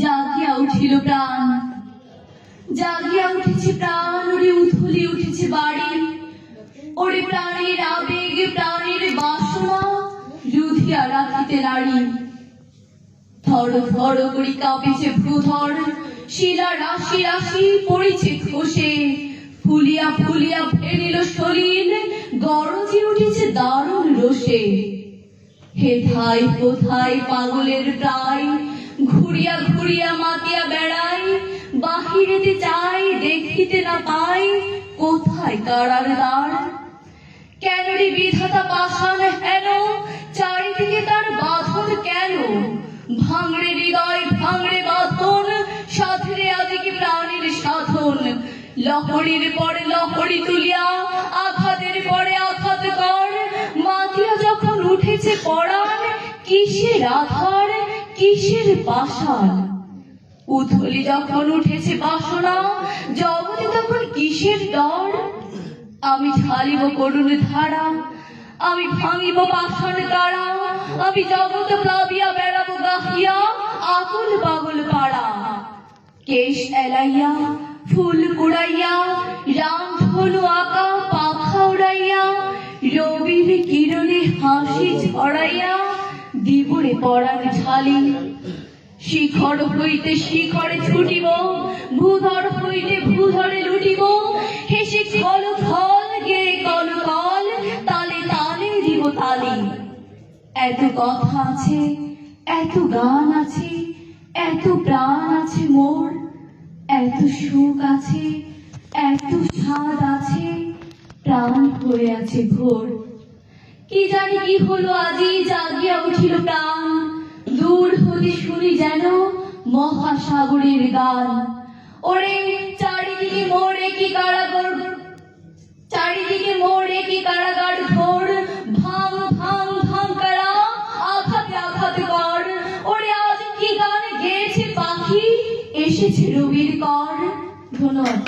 জাগিয়া উঠিল প্রাণ, জাগিয়া উঠেছে প্রাণ, ওরে উথলি উঠেছে বাড়ি, ওরে প্রাণের আবেগ প্রাণের বাসনা রুধিয়া রাখিতে নারী। ধর ধর করি কাঁপিছে ভ্রুধর, শিলা রাশি রাশি পড়িছে খসে, ফুলিয়া ফুলিয়া ফেলিল সলিল, গরজে উঠেছে দারুণ রোষে। হেথায় কোথায় পাগলের প্রায়, ঘুরিয়া ঘুরিয়া মাতিয়া বেড়াই, বাহিরেতে চাই দেখিতে না পাই, কোথায় কারার দ্বার। কেন রে বিধাতা পাষাণ হেন, চারিদিকে তার বাঁধন কেন? ভাঙড়ে হৃদয় ভাঙড়ে বাঁধন, সাধরে আদিকে প্রাণের সাধন। লহরীর পরে লহরী তুলিয়া, আঘাতের পরে আঘাত কর, মাতিয়া যখন উঠেছে পরাণ, কিসের আধার কিসের পাষাণ। উথলি যখন উঠেছে বাসনা, জগতে তখন কিসের ডর। আমি ঢালিব করুণ ধারা, আমি ভাঙিব পাষাণ কারা, আমি জগৎ প্লাবিয়া বেড়াবো গাহিয়া, আকুল পাগল পাড়া। কেশ এলাইয়া ফুল কুড়াইয়া, রাম ধনু আঁকা পাখা উড়াইয়া, রবির কিরণে হাসি ছড়াইয়া, দিবরে পরাণ ঝালি। শিখর হইতে শিখরে ছুটিব, ভূধর হইতে ভূধরে লুটিব, হেসে কল খল গেয়ে কল কল, তালে তালে দিব তালি। এত কথা আছে, এত গান আছে, এত প্রাণ আছে মোর, এত সুখ আছে, এত স্বাদ আছে, প্রাণ হয়ে আছে ভোর। কি জানি কি হলো আজি, জাগিয়া উঠিল প্রাণ, দূর হতে শুনি যেন মহাসাগরের গান। ওরে চারিদিকে মোড়ে কি কারাগার, চারিদিকে মোড়ে কি কারাগার ঘোর, ভাঙ ভাঙ ভাঙ কারা, আঘাতে আঘাত কর। ওরে আজ কি গান গেয়েছে পাখি, এসেছে রবির কর। ধন্যবাদ।